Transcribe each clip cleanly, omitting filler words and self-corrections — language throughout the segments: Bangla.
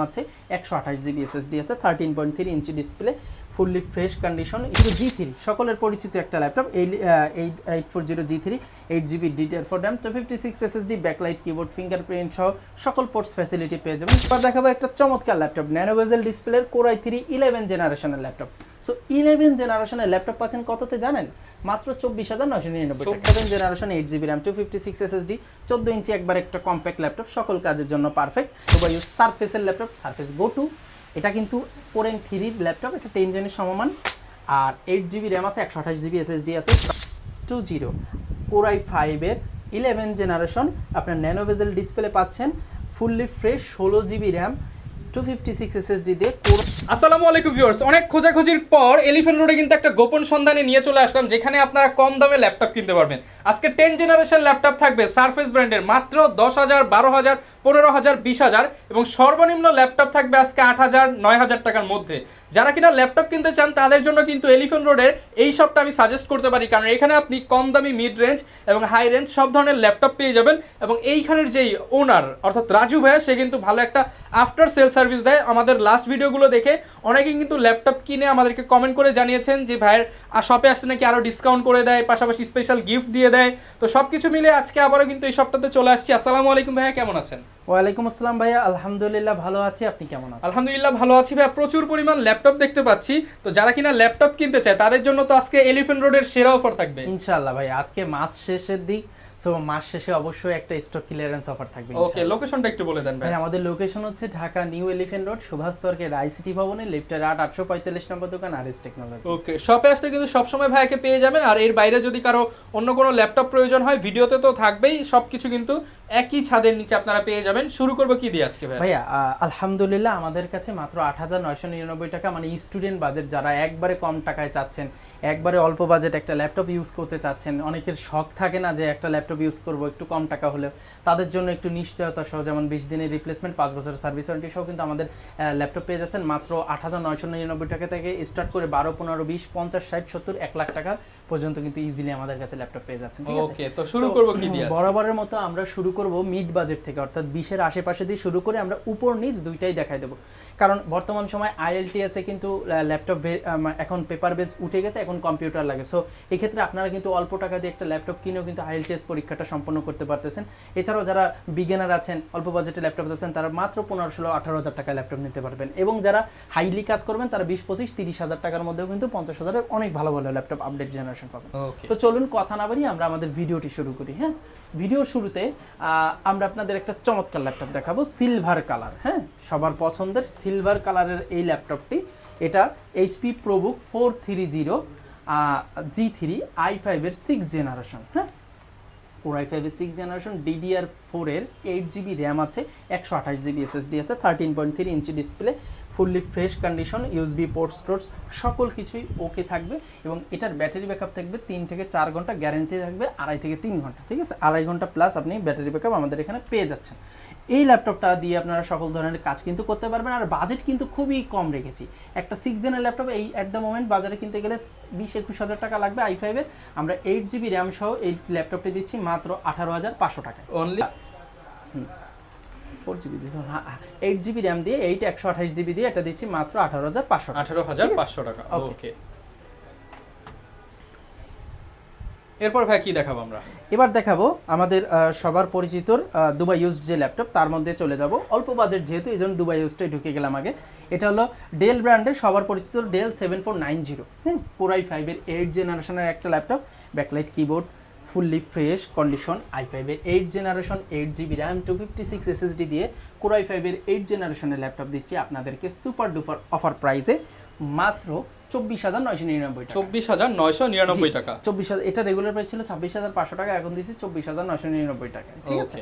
আছে 128 জিবি এসএসডি আছে 13.3 inch display fully fresh condition কিন্তু G3 সকলের পরিচিত একটা laptop 8840 G3 8GB DDR4 RAM 256 SSD backlight keyboard fingerprint সহ সকল পোর্টস ফ্যাসিলিটি পেয়ে যাবেন। এবার দেখাবো একটা চমৎকার ল্যাপটপ ন্যানো বেজেল ডিসপ্লের Core i3 11 জেনারেশনের ল্যাপটপ। সো 11 জেনারেশনের ল্যাপটপ পাচ্ছেন কততে জানেন? মাত্র 24,999 টাকা। 7 জেনারেশন 8GB RAM 256 SSD 14 ইঞ্চি একবার একটা কম্প্যাক্ট ল্যাপটপ সকল কাজের জন্য পারফেক্ট। দুবাই সারফেসের ল্যাপটপ সারফেস গো টু, এটা কিন্তু Core i3 ল্যাপটপ, এটা 10 জেনের সমমান আর 8GB RAM আছে 128GB SSD আছে 20 Core i5 এর 11 জেনারেশন আপনার ন্যানো বেজেল ডিসপ্লে পাচ্ছেন fully fresh 16GB RAM 256 SSD দিয়ে। আসসালামু আলাইকুম ভিউয়ার্স, অনেক খোঁজাখুঁজির পর এলিফ্যান্ট রোডে কিন্তু একটা গোপন সন্ধানে নিয়ে চলে আসলাম যেখানে আপনারা কম দামে ল্যাপটপ কিনতে পারবেন। আজকে 10 জেনারেশন ল্যাপটপ থাকবে সারফেস ব্র্যান্ডের মাত্র 10,000, 12,000, 15,000, 20,000 এবং সর্বনিম্ন ল্যাপটপ থাকবে আজকে 8,000, 9,000 টাকার মধ্যে। যারা কিনা ল্যাপটপ কিনতে চান তাদের জন্য কিন্তু এলিফ্যান্ট রোডের এই শপটা আমি সাজেস্ট করতে পারি, কারণ এখানে আপনি কম দামি, মিড রেঞ্জ এবং হাই রেঞ্জ সব ধরনের ল্যাপটপ পেয়ে যাবেন। এবং এইখানের যেই ওনার অর্থাৎ রাজু ভাইয়া, সে কিন্তু ভালো একটা আফটার সেল সার্ভিস দেয়। আমাদের লাস্ট ভিডিওগুলো দেখে অনেকেই কিন্তু ল্যাপটপ কিনে আমাদেরকে কমেন্ট করে জানিয়েছেন যে ভাইয়ের শপে আসতে নাকি আরও ডিসকাউন্ট করে দেয়, পাশাপাশি স্পেশাল গিফট দিয়ে দেয়। তো সব কিছু মিলে আজকে আবারও কিন্তু এই শপটাতে চলে আসছি। আসসালামু আলাইকুম ভাইয়া, কেমন আছেন? ওয়ালাইকুম আসসালাম ভাইয়া, আলহামদুলিল্লাহ ভালো আছি, আপনি কেমন আছেন? আলহামদুলিল্লাহ ভালো আছি ভাইয়া, প্রচুর পরিমাণ ল্যাপটপ দেখতে পাচ্ছি। তো যারা কিনা ল্যাপটপ কিনতে চায় তাদের জন্য তো আজকে এলিফ্যান্ট রোডের সেরা অফার থাকবে ইনশাআল্লাহ ভাই। আজকে মাস শেষের দিক, সো মাস শেষে অবশ্যই একটা স্টক ক্লিয়ারেন্স অফার থাকবে। ওকে, লোকেশনটা একটু বলে দেন ভাই। আমাদের লোকেশন হচ্ছে Dhaka new elephant road, Subhash তর্কের আইসিটি ভবনে, লিফটের 845 নম্বর দোকান আরএস টেকনোলজি। ওকে, শপে আসতে কিন্তু সবসময় ভাইয়াকে পেয়ে যাবেন। আর এর বাইরে যদি কারো অন্য কোনো ল্যাপটপ প্রয়োজন হয়, ভিডিওতে তো থাকবেই, সবকিছু কিন্তু একই ছাদের নিচে আপনারা পেয়ে যাবেন। শুরু করবো কি দিয়ে আজকে ভাইয়া? আলহামদুলিল্লাহ আমাদের কাছে মাত্র 8,999 টাকা, মানে স্টুডেন্ট বাজেট, যারা একবারে কম টাকায় চাচ্ছেন, একবারে অল্প বাজেট একটা ল্যাপটপ ইউজ করতে চাচ্ছেন, অনেকের শখ থাকে না যে একটা ল্যাপটপ ইউজ করবো একটু কম টাকা হলেও, তাদের জন্য একটু নিশ্চয়তা সহ, যেমন 20 দিনের রিপ্লেসমেন্ট, 5 বছরের সার্ভিস ওয়ারেন্টি সহ কিন্তু আমাদের ল্যাপটপ পেয়ে যাচ্ছেন মাত্র 8,999 টাকা থেকে স্টার্ট করে 12, 15, 20, 50, 60, 70, 1 লাখ টাকা পর্যন্ত কিন্তু ইজিলি আমাদের কাছে ল্যাপটপ পেয়ে যাচ্ছেন। ঠিক আছে, ওকে, তো শুরু করব কি দিয়ে? বরাবরের মতো আমরা শুরু করব মিড বাজেট থেকে, অর্থাৎ 20 এর আশেপাশে দিয়ে শুরু করে আমরা উপর নিচ দুইটাই দেখাই দেব। কারণ বর্তমান সময় IELTS এ কিন্তু ল্যাপটপ এখন পেপার বেস উঠে গেছে, এখন কম্পিউটার লাগে। সো এই ক্ষেত্রে আপনারা কিন্তু অল্প টাকা দিয়ে একটা ল্যাপটপ কিনেও কিন্তু IELTS পরীক্ষাটা সম্পন্ন করতে পারতেছেন। এছাড়াও যারা বিগিনার আছেন, অল্প বাজেটে ল্যাপটপ আছেন, তারা মাত্র 15, 16, 18,000 টাকায় ল্যাপটপ নিতে পারবেন। এবং যারা হাইলি কাজ করবেন তারা 20, 25, 30,000 টাকার মধ্যেও কিন্তু 50,000-এর অনেক ভালো ভালো ল্যাপটপ আপডেট জেনারেশন পাবেন। তো চলুন কথা না বাড়িয়ে আমরা আমাদের ভিডিওটি শুরু করি। হ্যাঁ, ভিডিওর শুরুতে আমরা আপনাদের একটা চমৎকার ল্যাপটপ দেখাবো, সিলভার কালার। হ্যাঁ, সবার পছন্দের সিলভার কালারের এই ল্যাপটপটি, এটা HP ProBook 430 G3 i5 এর 6 জেনারেশন। হ্যাঁ, Core i5 এর 6 জেনারেশন, DDR4 এর 8GB RAM আছে, 128GB SSD আছে, 13.3 inch display, fully fresh condition, USB ports টোর্টস সকল কিছুই ওকে থাকবে। এবং এটার ব্যাটারি ব্যাকআপ থাকবে 3 থেকে 4 ঘন্টা, গ্যারান্টি থাকবে 2.5 থেকে 3 ঘন্টা। ঠিক আছে, 2.5 ঘন্টা প্লাস আপনি ব্যাটারি ব্যাকআপ আমাদের এখানে পেয়ে যাচ্ছেন। এই ল্যাপটপটা দিয়ে আপনারা সকল ধরনের কাজ কিন্তু করতে পারবেন। আর বাজেট কিন্তু খুবই কম রেখেছি। একটা 6 জেনের ল্যাপটপ এই অ্যাট দ্য মোমেন্ট বাজারে কিনতে গেলে 20-21 হাজার টাকা লাগবে i5 এর। আমরা 8GB RAM সহ এই ল্যাপটপটি দিচ্ছি মাত্র 18,500 টাকায় অনলি। 4GB 8GB RAM দিয়ে 128GB দিয়ে এটা দিচ্ছি মাত্র 18,500 টাকা। ওকে, এরপর ভাই কি দেখাবো আমরা? এবার দেখাবো আমাদের সবার পরিচিত দুবাই ইউজড যে ল্যাপটপ, তার মধ্যে চলে যাব। অল্প বাজেট যেহেতু, এই জন্য দুবাই ইউজডে ঢুকে গেলাম আগে। এটা হলো ডেল ব্র্যান্ডের সবার পরিচিত ডেল 7490। হ্যাঁ, Core i5 এর 8 জেনারেশনের একটা laptop, backlight keyboard, fully fresh condition, i5 এর 8 জেনারেশন, 8GB RAM 256 SSD দিয়ে Core i5 এর 8 জেনারেশনের ল্যাপটপ দিচ্ছি আপনাদেরকে সুপার ডুপার অফার প্রাইসে মাত্র 24,999 টাকা। 24,999 টাকা। 24,000, এটা রেগুলার প্রাইস ছিল 26,500 টাকা, এখন দিচ্ছি 24,999 টাকা। ঠিক আছে,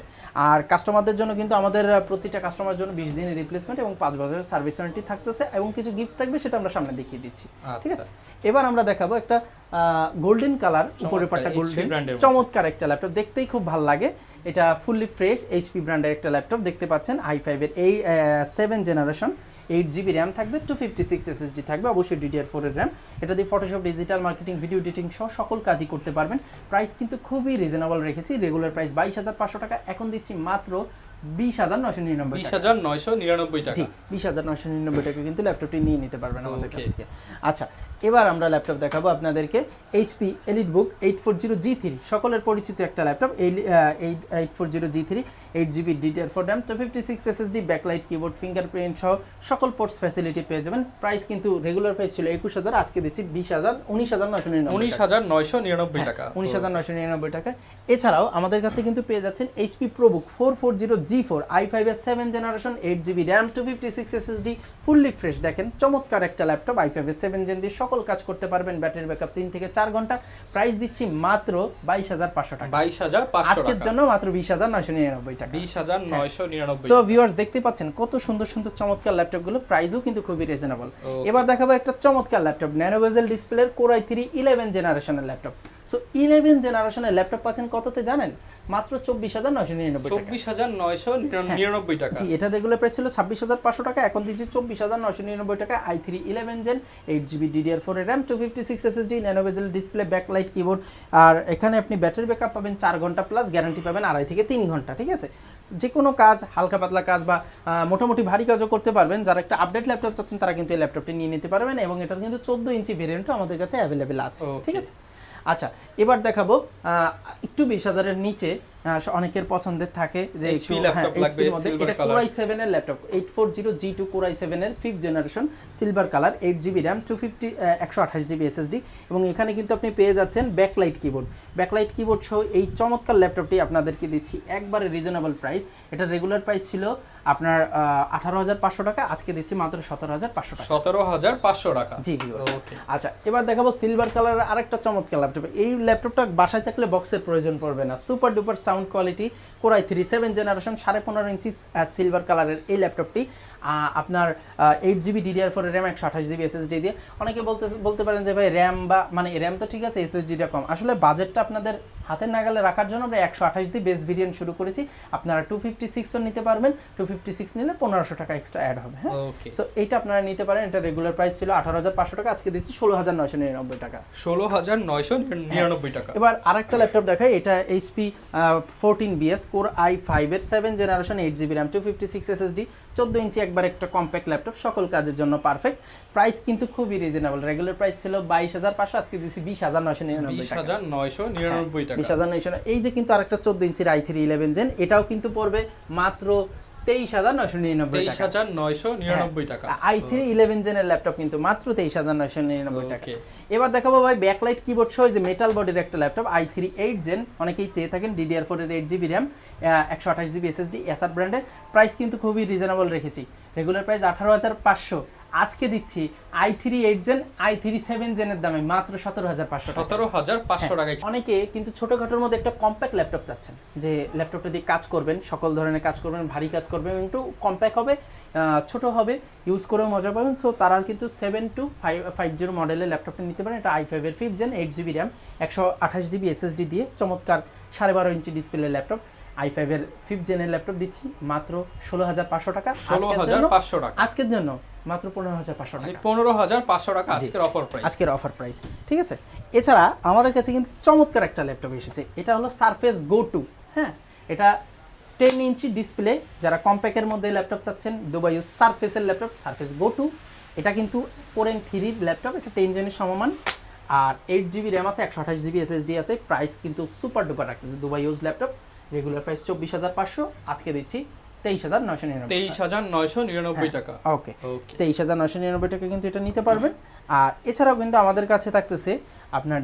আর কাস্টমারদের জন্য কিন্তু আমাদের প্রতিটা কাস্টমারের জন্য 20 দিনের রিপ্লেসমেন্ট এবং 5 বছরের সার্ভিস ওয়ারেন্টি থাকতেছে এবং কিছু গিফট থাকবে, সেটা আমরা সামনে দেখিয়ে দিচ্ছি। ঠিক আছে, এবার আমরা দেখাবো একটা গোল্ডেন কালার, উপরের পাটটা গোল্ডেন, চমৎকার একটা ল্যাপটপ, দেখতেই খুব ভালো লাগে। এটা ফুললি ফ্রেশ HP ব্র্যান্ডের একটা ল্যাপটপ দেখতে পাচ্ছেন, i5 এর এই 7 জেনারেশন, 8GB RAM থাকবে, 256 SSD থাকবে, অবশ্যই DDR4 এর RAM। এটা দিয়ে Photoshop, digital marketing, video editing সহ সকল কাজই করতে পারবেন। প্রাইস কিন্তু খুবই রিজনেবল রেখেছি, রেগুলার প্রাইস 22,500 টাকা, এখন দিচ্ছি মাত্র 20,999 টাকা। 20,999 টাকা। জি 20,999 টাকা কিন্তু ল্যাপটপটি নিয়ে নিতে পারবেন আমাদের কাছ Okay. থেকে। আচ্ছা এবার আমরা ল্যাপটপ দেখাবো আপনাদেরকে HP EliteBook 840G3 সকলের পরিচিত একটা ল্যাপটপ। এই 840G3 8GB DDR4 RAM 256 SSD backlight keyboard fingerprint সহ সকল পোর্টস ফ্যাসিলিটি পেয়ে যাবেন। প্রাইস কিন্তু রেগুলার প্রাইস ছিল 21,000, আজকে দিচ্ছি 19,999 19,999 টাকা। 19,999 টাকা। এছাড়াও আমাদের কাছে কিন্তু পেয়ে যাচ্ছেন HP ProBook 440G4 i5 এর 7 generation 8GB RAM 256 SSD fully fresh. দেখেন চমৎকার একটা ল্যাপটপ, i5 এর 7 জেন দিয়ে সকল কাজ করতে পারবেন, ব্যাটারি ব্যাকআপ 3 থেকে 4 ঘন্টা। প্রাইস দিচ্ছি মাত্র 22,500 টাকা। 22,500 আজকের টাকা। জন্য মাত্র 20,999 টাকা। 20,999 সো ভিউয়ার্স দেখতে পাচ্ছেন কত সুন্দর সুন্দর চমৎকার ল্যাপটপগুলো, প্রাইসও কিন্তু খুবই রিজনেবল। এবার দেখাবো একটা চমৎকার ল্যাপটপ, ন্যানো বেজেল ডিসপ্লের Core i3 11 জেনারেশনের ল্যাপটপ। সো 11 জেনারেশনের ল্যাপটপ পাচ্ছেন কততে জানেন? মাত্র 24,999 টাকা। 24,999 টাকা। জি এটা রেগুলার প্রাইস ছিল 26,500 টাকা, এখন দিচ্ছি 24,999 টাকা। i3 11 gen 8GB DDR4 RAM 256 SSD nano bezel display backlight keyboard. আর এখানে আপনি ব্যাটারি ব্যাকআপ পাবেন 4 ঘন্টা প্লাস, গ্যারান্টি পাবেন 2.5 থেকে 3 ঘন্টা। ঠিক আছে, যে কোনো কাজ হালকা পাতলা কাজ বা মোটামুটি ভারী কাজও করতে পারবেন। যারা একটা আপডেট ল্যাপটপ চাচ্ছেন তারা কিন্তু এই ল্যাপটপটি নিয়ে নিতে পারবেন, এবং এটার কিন্তু 14 ইঞ্চি ভেরিয়েন্টও আমাদের কাছে অ্যাভেলেবেল আছে। ঠিক আছে, আচ্ছা এবার দেখাবো একটু 20,000-এর নিচে অনেকের পছন্দের থাকে যে একটু HP এর মধ্যে এটা Core i7 এর ল্যাপটপ 840G2 Core i7 এর 5th generation silver colour 8GB RAM 128GB SSD, এবং এখানে কিন্তু আপনি পেয়ে যাচ্ছেন ব্যাকলাইট কিবোর্ড সহ এই চমৎকার ল্যাপটপটি আপনাদেরকে দিচ্ছি একবারে রিজনেবল প্রাইস। এটা রেগুলার প্রাইস ছিল আপনার 18,500 টাকা, আজকে দিচ্ছি মাত্র 17,500 টাকা। 17,500 টাকা। জি ওকে। আচ্ছা এবার দেখাবো সিলভার কালারের আরেকটা চমৎকার ল্যাপটপ। এই ল্যাপটপটা বাসায় থাকলে বক্সের প্রয়োজন পড়বে না, super duper sound quality Core i3 7 generation 15.5 ইঞ্চি সিলভার কালারের এই ল্যাপটপটি আপনার 8GB DDR4 RAM 128GB SSD দিয়ে। অনেকে বলতে পারেন যে ভাই র্যাম বা মানে র্যাম তো ঠিক আছে, এসএসডিটা কম। আসলে বাজেটটা আপনাদের হাতের নাগালে রাখার জন্য আমরা 128 দিয়ে বেস ভেরিয়েন্ট শুরু করেছি। আপনারা 256ও নিতে পারবেন, 256 নিলে 1500 টাকা এক্সট্রা অ্যাড হবে। হ্যাঁ, সো এইটা আপনারা নিতে পারেন। এটা রেগুলার প্রাইস ছিল 18,500 টাকা, আজকে দিচ্ছি 16,999 টাকা। 16,999 টাকা। এবার আরেকটা ল্যাপটপ দেখাই, এটা HP 14BS Core i5 এর 7 জেনারেশন 8GB RAM 256 SSD 14 ইঞ্চি একবার একটা কম্প্যাক্ট ল্যাপটপ, সকল কাজের জন্য পারফেক্ট। প্রাইস কিন্তু খুবই রিজনেবল, রেগুলার প্রাইস ছিল 22,500, আজকে দিচ্ছি 20,999 টাকা। 20,999 টাকা। 20,999। এই যে কিন্তু আরেকটা 14 ইঞ্চির i3 11 জেন, এটাও কিন্তু পড়বে মাত্র 23,999 টাকা। 23,999 টাকা। i3 11 জেনের ল্যাপটপ কিন্তু মাত্র 23,999 টাকা। এবার দেখাবো ভাই ব্যাকলাইট কিবোর্ড সহ যে মেটাল বডির একটা ল্যাপটপ i3 8 জেন, অনেকেই চেয়ে থাকেন, DDR4 এর 8GB RAM 128GB SSD এসার ব্র্যান্ডের। প্রাইস কিন্তু খুবই রিজনেবল রেখেছি, রেগুলার প্রাইস 18,500, আজকে দিচ্ছি i3 8 জেন i3 7 জেনের দামে মাত্র 17,500 টাকা। 17,500 টাকা। অনেকে কিন্তু ছোটখাটোর মধ্যে একটা কম্প্যাক্ট ল্যাপটপ চাচ্ছেন, যে ল্যাপটপটা দিয়ে কাজ করবেন, সকল ধরনের কাজ করবেন, ভারী কাজ করবেন, একটু কম্প্যাক্ট হবে, ছোট হবে, ইউজ করেও মজা পাবেন। সো তারা কিন্তু 7250 মডেলের ল্যাপটপটা নিতে পারেন। এটা i5 এর 5th gen 8GB RAM 128GB SSD দিয়ে চমৎকার 12.5 ইঞ্চি ডিসপ্লে ল্যাপটপ। i5 এর 5th জেনের ল্যাপটপ দিচ্ছি মাত্র 16,500 টাকা। 16,500 টাকা আজকের জন্য মাত্র 15,500 টাকা। 15,500 টাকা আজকের অফার প্রাইস। আজকের অফার প্রাইস। ঠিক আছে, এছাড়া আমাদের কাছে কিন্তু চমৎকার একটা ল্যাপটপ এসেছে, এটা হলো Surface Go 2। হ্যাঁ, এটা 10 ইঞ্চি ডিসপ্লে, যারা কম্প্যাক্টের মধ্যে ল্যাপটপ চাচ্ছেন, দুবাই ইউজ সারফেসের ল্যাপটপ Surface Go 2। এটা কিন্তু Core i3 ল্যাপটপ, এটা 10 জেনের সমমান, আর 8GB RAM আছে, 128GB SSD আছে। প্রাইস কিন্তু সুপার ডুপার রাখতেছে, Dubai use laptop, regular price 24,500, আজকে দিচ্ছি 23,999 23,999 টাকা। ওকে, 23,999 টাকা কিন্তু এটা নিতে পারবেন। আর এছাড়াও কিন্তু আমাদের কাছে থাকতেছে আপনার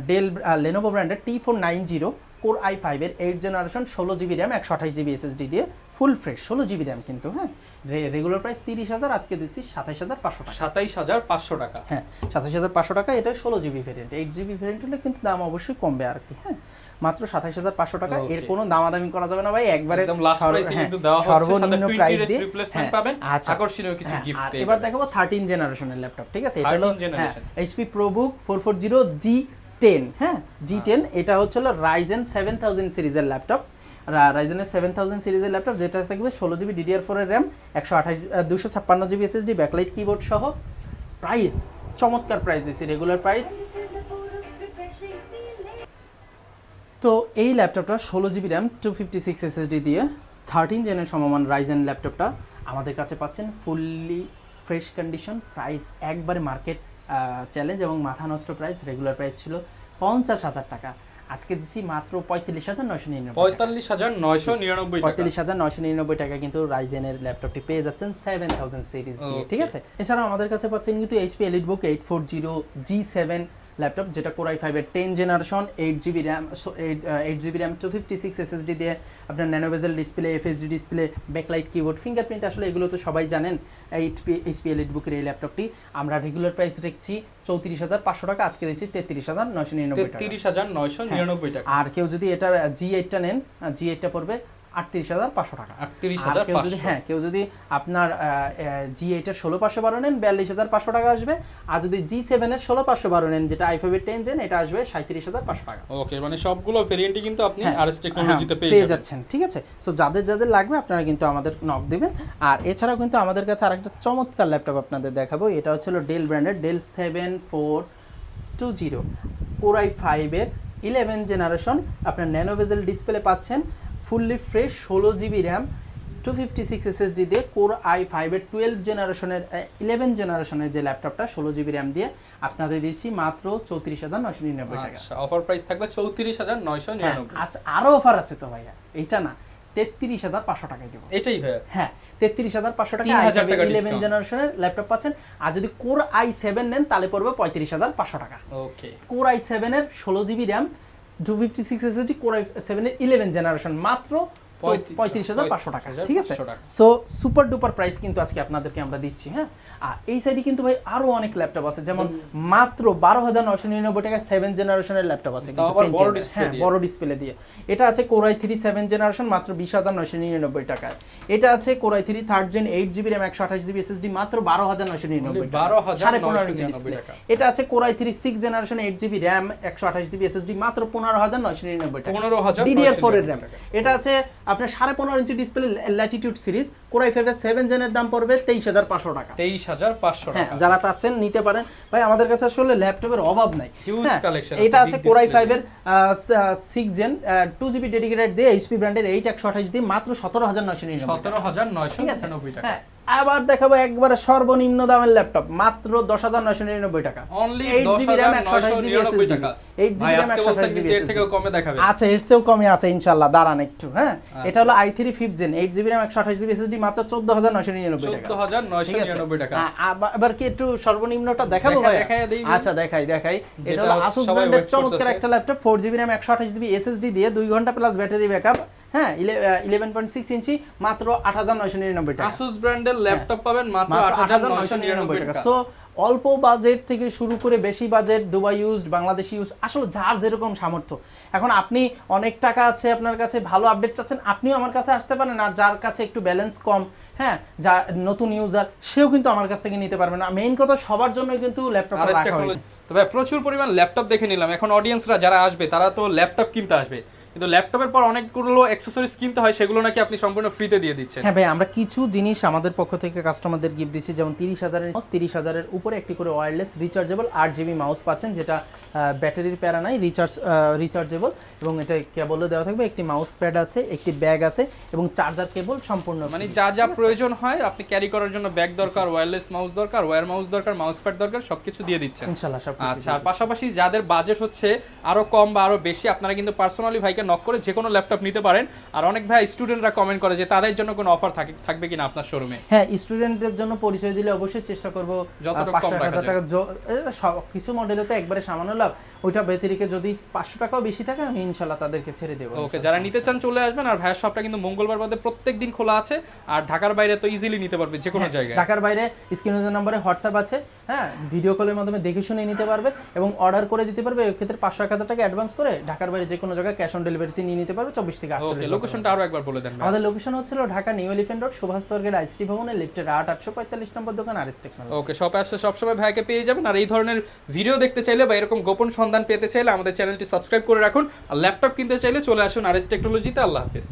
Lenovo ব্র্যান্ডের T490 Core i5 এর 8 generation 16GB RAM 128GB SSD দিয়ে ফুল ফ্রেশ 16GB RAM কিন্তু। হ্যাঁ, রেগুলার প্রাইস 30,000, আজকে দিচ্ছি 27,500 টাকা। 27,500 টাকা। হ্যাঁ, 27,500 টাকা। এটা 16GB ভেরিয়েন্ট, 8GB ভেরিয়েন্ট হলে কিন্তু দাম অবশ্যই কমবে আর কি। হ্যাঁ, মাত্র 27,500 টাকা। এর কোনো দামাদামি করা যাবে না ভাই, একবারে একদম লাস্ট প্রাইসে কিন্তু দেওয়া হচ্ছে, সর্বনিম্ন প্রাইস দিয়ে রিপ্লেসমেন্ট পাবেন, আকর্ষণীয় কিছু গিফট পেয়ে যাবেন। এবার দেখাবো 13 জেনারেশনের ল্যাপটপ। ঠিক আছে, এটা হলো HP ProBook 440G10। হ্যাঁ, G10 এটা হচ্ছে Ryzen 7000 সিরিজের ল্যাপটপ, রাইজেনের 7000 সিরিজের ল্যাপটপ, যেটা থাকবে 16GB DDR4 এর RAM 256GB SSD backlight keyboard সহ। প্রাইস চমৎকার প্রাইস দিয়েছি, রেগুলার প্রাইস। তো এই ল্যাপটপটা 16GB RAM 256 SSD দিয়ে 13 জেনের সমমান রাইজেন ল্যাপটপটা আমাদের কাছে পাচ্ছেন ফুললি ফ্রেশ কন্ডিশন, প্রাইস একবারে মার্কেট চ্যালেঞ্জ এবং মাথা নষ্ট প্রাইস। রেগুলার প্রাইস ছিল 50,000 টাকা, আজকে দিচ্ছি মাত্র 45,999 45,999 টাকা। 45,999 টাকা কিন্তু রাইজেনের ল্যাপটপটি পেয়ে যাচ্ছেন 7000 সিরিজ দিয়ে, ঠিক আছে। এছাড়াও আমাদের কাছে পাচ্ছেন কিন্তু HP EliteBook 840 G7 ল্যাপটপ, যেটা Core i5 এর 10 জেনারেশন, 8GB র্যাম 256 SSD দিয়ে আপনার nano bezel display, FHD display, backlight keyboard, fingerprint, আসলে এগুলো তো সবাই জানেন। HP EliteBook এর এই ল্যাপটপটি আমরা রেগুলার প্রাইস রেখেছি 34,500 টাকা, আজকে দিচ্ছি 33,999 টাকা। 33,999 টাকা। আর কেউ যদি এটার G8টা নেন, G8টা পড়বে 38,500 টাকা। 38,500। হ্যাঁ, কেউ যদি আপনার G8 এর 16,512 নেন 42,500 টাকা আসবে। আর যদি G7 এর 16,512 নেন, যেটা i5 এর 10 জেন, এটা আসবে 37,500 টাকা। ওকে, মানে সবগুলো ভেরিয়েন্টই কিন্তু আপনি আরএস টেকনোলজিতে পেয়ে যাচ্ছেন, ঠিক আছে। সো যাদের লাগবে আপনারা কিন্তু আমাদের নক দিবেন। আর এছাড়াও কিন্তু আমাদের কাছে আরেকটা চমৎকার ল্যাপটপ আপনাদের দেখাবো। এটা হচ্ছে ডেল ব্র্যান্ডের ডেল 7420 Core i5 এর 11 জেনারেশন, আপনার ন্যানো বেজেল ডিসপ্লে পাচ্ছেন, fully fresh 16GB RAM 256 SSD দিয়ে Core i5 এর 12 জেনারেশনের 11 জেনারেশনের যে ল্যাপটপটা 16GB র্যাম দিয়ে আপনাদের দিচ্ছি মাত্র 34,999 টাকা। আচ্ছা, অফার প্রাইস থাকবে 34,999। আচ্ছা, আরো অফার আছে তো ভাইয়া, এইটা না, 33,500 টাকায় দেবো। এটাই ভাইয়া? হ্যাঁ, 33,500 টাকা 3,000 টাকা 11 জেনারেশনের ল্যাপটপ পাচ্ছেন। আর যদি Core i7 নেন তাহলে পড়বে 35,500 টাকা। ওকে, Core i7 এর 16GB RAM 256 SSD, Core i7 এর 11 জেনারেশন, মাত্র 35,500 টাকা, ঠিক আছে। সো সুপার ডুপার প্রাইস কিন্তু আজকে আপনাদেরকে আমরা দিচ্ছি। হ্যাঁ, আর এই সাইডে কিন্তু ভাই আরো অনেক ল্যাপটপ আছে, যেমন মাত্র 12,999 টাকা 7 জেনারেশনের ল্যাপটপ আছে, বড় ডিসপ্লে দিয়ে। এটা আছে Core i3 7 জেনারেশন, মাত্র 20,999 টাকায়। এটা আছে Core i3 3rd gen 8GB RAM 128GB SSD, মাত্র 12,999 টাকা, 15.5 ইঞ্চি ডিসপ্লে। এটা আছে Core i3 6 generation 8GB RAM 128GB SSD, মাত্র 15,999 টাকা, 15,999 DDR4 এর RAM। এটা আছে আপনার 15.5 inch display latitude series, Core i5 এর 7 জেনের দাম পড়বে 23,500 টাকা। 23,500 টাকা। যারা চাচ্ছেন নিতে পারেন ভাই, আমাদের কাছে আসলে ল্যাপটপের অভাব নাই, হিউজ কালেকশন। এটা আছে Core i5 এর 6 জেন 2GB ডেডিকেটেড দিয়ে HP ব্র্যান্ডের 8 দিয়ে মাত্র 17,999 টাকা। আবার দেখাবো একবারে সর্বনিম্ন দামের ল্যাপটপ, মাত্র 10,999 টাকা, অনলি 8GB RAM 128GB টাকা। 8GB RAM 128GB এর থেকেও কমে দেখাবে? আচ্ছা, এর চেয়েও কমে আছে ইনশাআল্লাহ, দাঁড়ান একটু। হ্যাঁ, এটা হলো i3 5th gen 8GB RAM 128GB SSD, মাত্র 14,999 টাকা, 14,999 টাকা। আবার কি একটু সর্বনিম্নটা দেখাবো ভাই? আচ্ছা, দেখাই। এটা হলো Asus ব্র্যান্ডের চমৎকার একটা laptop, 4GB RAM 128GB SSD দিয়ে 2 ঘন্টা প্লাস ব্যাটারি ব্যাকআপ। হ্যাঁ, 11.6 ইঞ্চি, মাত্র 8,999 টাকা। Asus ব্র্যান্ডের ল্যাপটপ পাবেন মাত্র 8,999 টাকা। সো অল্প বাজেট থেকে শুরু করে বেশি budget, Dubai used, Bangladeshi use, আসলে যার যেরকম সামর্থ্য। এখন আপনি অনেক টাকা আছে আপনার কাছে, ভালো আপডেট চাচ্ছেন, আপনিও আমার কাছে আসতে পারেন। আর যার কাছে একটু ব্যালেন্স কম, হ্যাঁ, যা নতুন ইউজার, সেও কিন্তু আমার কাছ থেকে নিতে পারবেন। মেইন কথা, সবার জন্য কিন্তু ল্যাপটপ রাখা হয়েছে। তবে প্রচুর পরিমাণ ল্যাপটপ দেখে নিলাম। এখন অডিয়েন্সরা যারা আসবে তারা তো ল্যাপটপ কিনতে আসবে, কিন্তু ল্যাপটপের পর অনেকগুলো অ্যাকসেসরিজ কিনতে হয়, সেগুলো নাকি আপনি সম্পূর্ণ ফ্রিতে দিয়ে দিচ্ছেন? হ্যাঁ ভাই, আমরা কিছু জিনিস আমাদের পক্ষ থেকে কাস্টমারদের গিফট দিচ্ছি, যেমন 30,000 উপরে একটি করে ওয়্যারলেস রিচার্জেবল 8GB মাউস পাচ্ছেন, যেটা ব্যাটারির প্যারা নাই, রিচার্জেবল, এবং এটা কেবলও দেওয়া থাকবে, একটি মাউস প্যাড আছে, একটি ব্যাগ আছে, এবং চার্জার কেবল সম্পূর্ণ, মানে যা প্রয়োজন হয় আপনি ক্যারি করার জন্য, ব্যাগ দরকার, ওয়্যারলেস মাউস দরকার, ওয়্যার মাউস দরকার, মাউস প্যাড দরকার, সবকিছু দিয়ে দিচ্ছেন ইনশাআল্লাহ সব। আচ্ছা, আর পাশাপাশি যাদের বাজেট হচ্ছে আরো কম বা আরো বেশি, আপনারা কিন্তু পার্সোনালি ভাইকে নক করে যে কোনো ল্যাপটপ নিতে পারেন। আর অনেক ভাই স্টুডেন্টরা কমেন্ট করে যে তাদের জন্য কোনো অফার থাকবে কিনা আপনার শোরুমে? হ্যাঁ, স্টুডেন্টদের জন্য পরিচয় দিলে অবশ্যই চেষ্টা করব 500,000 টাকা। কিছু মডেলে তো একবারে সামান্য লাভ, ওইটা ব্যতিরিকে যদি 500 টাকাও বেশি থাকে, আমি ইনশাআল্লাহ তাদেরকে ছেড়ে দেব। ওকে, যারা নিতে চান চলে আসবেন। আর ভাইয়ের শপটা কিন্তু মঙ্গলবার বাদে প্রত্যেকদিন খোলা আছে। আর ঢাকার বাইরে তো ইজিলি নিতে পারবে যে কোনো জায়গায়। ঢাকার বাইরে স্ক্রিনের নম্বরে হোয়াটসঅ্যাপ আছে, হ্যাঁ, ভিডিও কলের মাধ্যমে দেখে শুনে নিতে পারবে এবং অর্ডার করে দিতে পারবে। এর ক্ষেত্রে 500-1000 টাকা অ্যাডভান্স করে ঢাকার বাইরে যে কোনো জায়গায় ক্যাশ অন ডেলিভারিতে নিয়ে নিতে পারবে 24 থেকে 48 ঘন্টা। লোকেশনটা আরো একবার বলে দেন। আমাদের লোকেশন হচ্ছিল ঢাকা নিউ এলিফ্যান্ট রোড, সুভাষতর গেট, আইসিটি ভবনের লিফটের 845 নম্বর দোকান, আরএস টেকনোলজি। ওকে, শপে আসলে সবসময় ভাইকে পেয়ে যাবেন। আর এই ধরনের ভিডিও দেখতে চাইলে বা এরকম গোপন সন্ধান পেতে চাইলে আমাদের চ্যানেলটি সাবস্ক্রাইব করে রাখুন। আর ল্যাপটপ কিনতে চাইলে চলে আসুন আরএস টেকনোলজিতে। আল্লাহ হাফেজ।